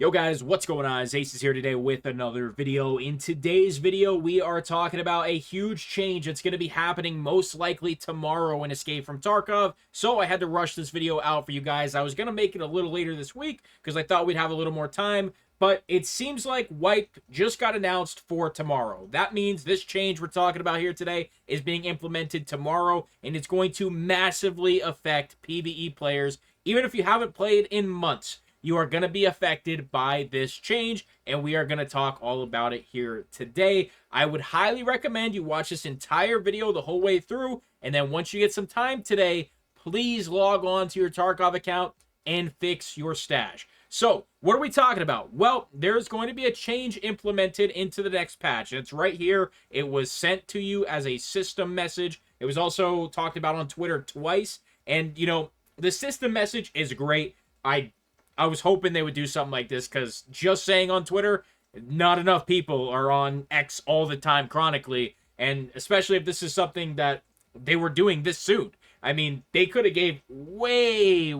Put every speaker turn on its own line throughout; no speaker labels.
Yo guys, what's going on? Acez is here today with another video. In today's video, we are talking about a huge change that's going to be happening most likely tomorrow in Escape from Tarkov. So I had to rush this video out for you guys. I was going to make it a little later this week because I thought we'd have a little more time. But it seems like Wipe just got announced for tomorrow. That means this change we're talking about here today is being implemented tomorrow. And it's going to massively affect PvE players, even if you haven't played in months. You are going to be affected by this change, and we are going to talk all about it here today. I would highly recommend you watch this entire video the whole way through, and then once you get some time today, please log on to your Tarkov account and fix your stash. So, what are we talking about? Well, there's going to be a change implemented into the next patch. It's right here. It was sent to you as a system message. It was also talked about on Twitter twice, and, you know, the system message is great. I was hoping they would do something like this because just saying on Twitter, not enough people are on X all the time chronically, and especially if this is something that they were doing this soon. I mean, they could have gave way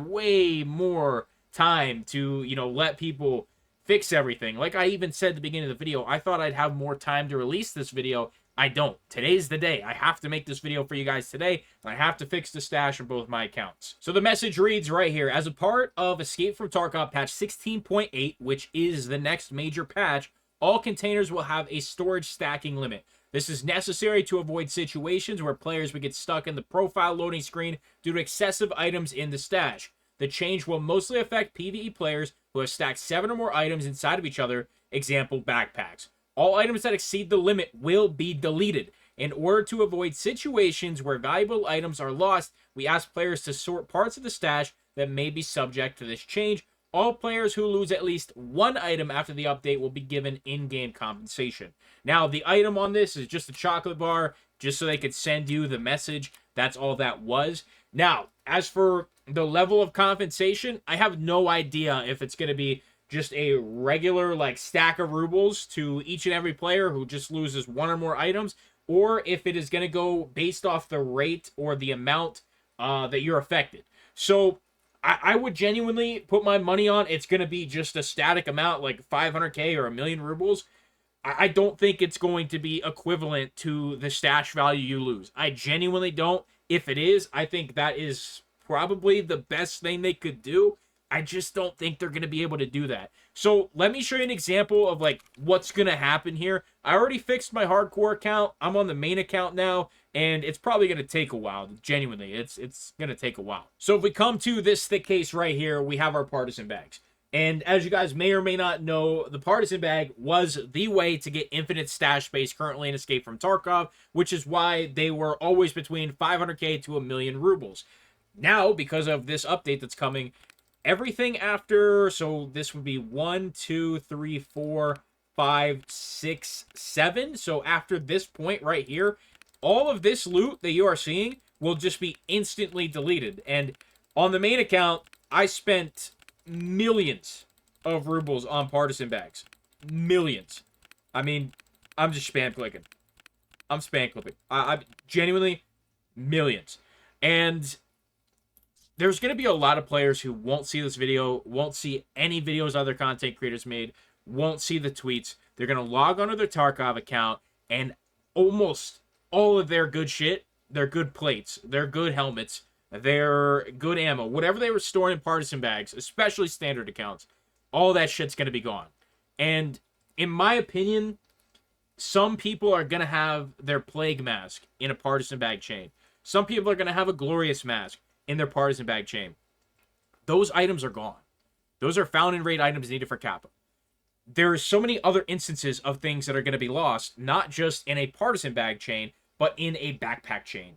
more time to, you know, let people fix everything. Like I even said at the beginning of the video, I thought I'd have more time to release this video. I don't. Today's the day. I have to make this video for you guys today, and I have to fix the stash on both my accounts. So the message reads right here: as a part of Escape from Tarkov patch 16.8, which is the next major patch, all containers will have a storage stacking limit. This is necessary to avoid situations where players would get stuck in the profile loading screen due to excessive items in the stash. The change will mostly affect PvE players who have stacked 7 or more items inside of each other, example backpacks. All items that exceed the limit will be deleted. In order to avoid situations where valuable items are lost, we ask players to sort parts of the stash that may be subject to this change. All players who lose at least one item after the update will be given in-game compensation. Now, the item on this is just a chocolate bar, just so they could send you the message. That's all that was. Now, as for the level of compensation, I have no idea if it's going to be just a regular like stack of rubles to each and every player who just loses one or more items, or if it is going to go based off the rate or the amount that you're affected. So I would genuinely put my money on it's going to be just a static amount like 500k or a million rubles. I don't think it's going to be equivalent to the stash value you lose. I genuinely don't. If it is, I think that is probably the best thing they could do. I just don't think they're going to be able to do that. So let me show you an example of like what's going to happen here. I already fixed my hardcore account. I'm on the main account now, and it's probably going to take a while. Genuinely, it's going to take a while. So if we come to this thick case right here, we have our partisan bags. And as you guys may or may not know, the partisan bag was the way to get infinite stash space currently in Escape from Tarkov, which is why they were always between 500k to a million rubles. Now, because of this update that's coming, everything after, so this would be 1, 2, 3, 4, 5, 6, 7. So after this point right here, all of this loot that you are seeing will just be instantly deleted. And on the main account, I spent millions of rubles on partisan bags. Millions. I mean, I'm just spam clicking. I'm spam clicking. I'm genuinely millions. And there's going to be a lot of players who won't see this video, won't see any videos other content creators made, won't see the tweets. They're going to log onto their Tarkov account, and almost all of their good shit, their good plates, their good helmets, their good ammo, whatever they were storing in partisan bags, especially standard accounts, all that shit's going to be gone. And in my opinion, some people are going to have their plague mask in a partisan bag chain. Some people are going to have a glorious mask in their partisan bag chain. Those items are gone. Those are found in raid items needed for Kappa. There's so many other instances of things that are going to be lost, not just in a partisan bag chain, but in a backpack chain.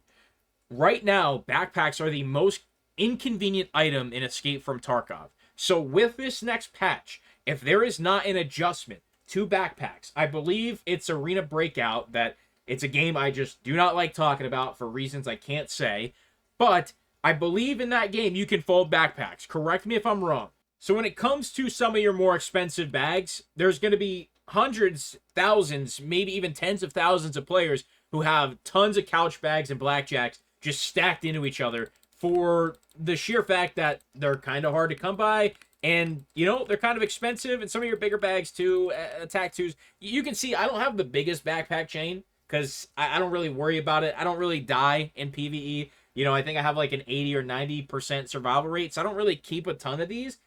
Right now, backpacks are the most inconvenient item in Escape from Tarkov. So with this next patch, if there is not an adjustment to backpacks, I believe it's Arena Breakout, that it's a game I just do not like talking about for reasons I can't say, but I believe in that game you can fold backpacks. Correct me if I'm wrong. So when it comes to some of your more expensive bags, there's going to be hundreds, thousands, maybe even tens of thousands of players who have tons of couch bags and blackjacks just stacked into each other for the sheer fact that they're kind of hard to come by And, you know, they're kind of expensive, and some of your bigger bags too, attack twos. You can see I don't have the biggest backpack chain because I don't really worry about it. I don't really die in PvE. You know, I think I have like an 80 or 90% survival rate, so I don't really keep a ton of these.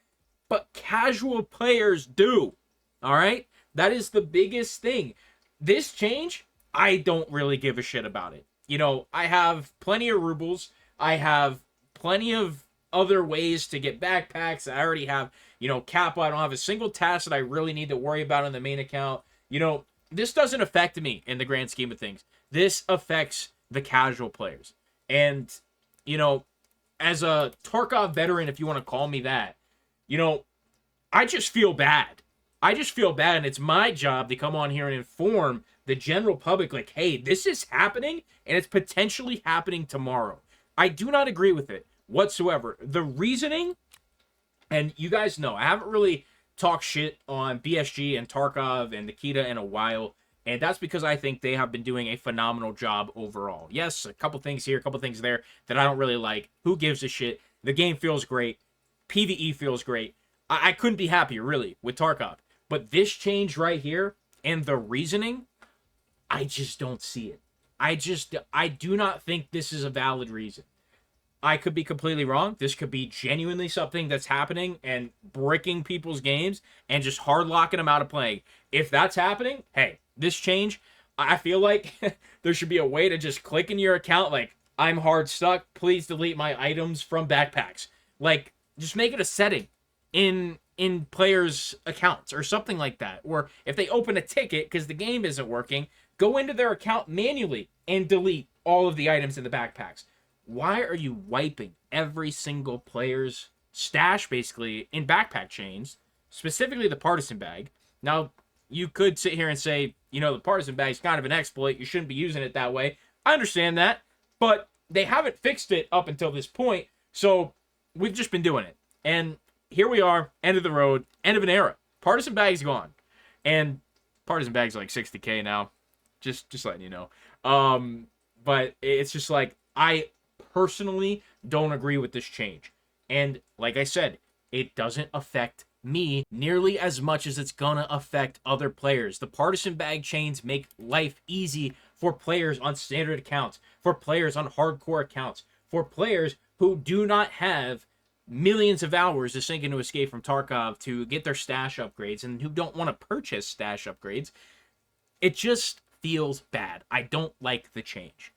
But casual players do. All right? That is the biggest thing. This change, I don't really give a shit about it. You know, I have plenty of rubles. I have plenty of other ways to get backpacks. I already have, you know, Kappa. I don't have a single task that I really need to worry about on the main account. You know, this doesn't affect me in the grand scheme of things. This affects the casual players. And, you know, as a Tarkov veteran, if you want to call me that, you know, I just feel bad. I just feel bad, and it's my job to come on here and inform the general public, like, hey, this is happening, and it's potentially happening tomorrow. I do not agree with it whatsoever. The reasoning, and you guys know, I haven't really talked shit on BSG and Tarkov and Nikita in a while, and that's because I think they have been doing a phenomenal job overall. Yes, a couple things here, a couple things there that I don't really like. Who gives a shit? The game feels great. PvE feels great. I couldn't be happier, really, with Tarkov. But this change right here and the reasoning, I just don't see it. I do not think this is a valid reason. I could be completely wrong. This could be genuinely something that's happening and bricking people's games and just hard locking them out of playing. If that's happening, hey, this change, I feel like there should be a way to just click in your account like, I'm hard stuck, please delete my items from backpacks. Like, just make it a setting in players' accounts or something like that. Or if they open a ticket because the game isn't working, go into their account manually and delete all of the items in the backpacks. Why are you wiping every single player's stash, basically, in backpack chains, specifically the partisan bag? Now, you could sit here and say, you know, the partisan bag is kind of an exploit. You shouldn't be using it that way. I understand that, but they haven't fixed it up until this point, so we've just been doing it. And here we are, end of the road, end of an era. Partisan bag's gone. And partisan bag's like 60K now. Just letting you know. But it's just like, I personally don't agree with this change. And like I said, it doesn't affect me nearly as much as it's gonna affect other players. The partisan bag chains make life easy for players on standard accounts, for players on hardcore accounts, for players who do not have millions of hours to sink into Escape from Tarkov to get their stash upgrades and who don't want to purchase stash upgrades. It just feels bad. I don't like the change.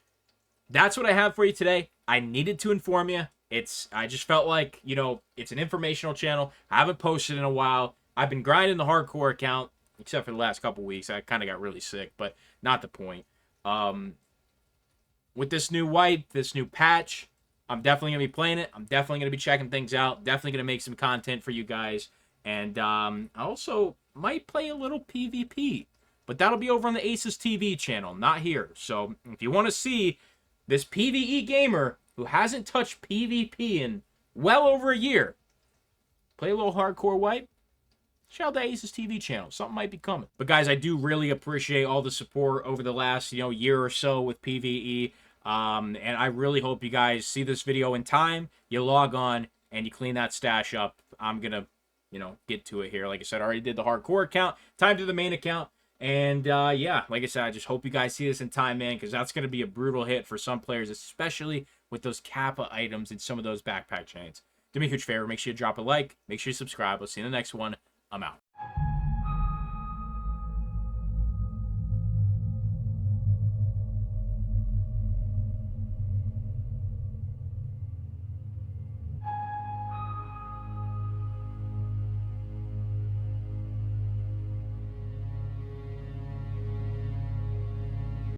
That's what I have for you today. I needed to inform you. I just felt like, you know, it's an informational channel. I haven't posted in a while. I've been grinding the hardcore account, except for the last couple weeks. I kind of got really sick, but not the point. With this new wipe, this new patch, I'm definitely going to be playing it. I'm definitely going to be checking things out. Definitely going to make some content for you guys. And I also might play a little PvP. But that'll be over on the Acez TV channel, not here. So if you want to see this PvE gamer who hasn't touched PvP in well over a year play a little hardcore wipe, check out the Acez TV channel. Something might be coming. But guys, I do really appreciate all the support over the last, you know, year or so with PvE. And I really hope you guys see this video in time, you log on, and you clean that stash up. I'm going to, you know, get to it here. Like I said, I already did the hardcore account. Time to the main account. And, yeah, like I said, I just hope you guys see this in time, man, because that's going to be a brutal hit for some players, especially with those Kappa items and some of those backpack chains. Do me a huge favor. Make sure you drop a like. Make sure you subscribe. We'll see you in the next one. I'm out.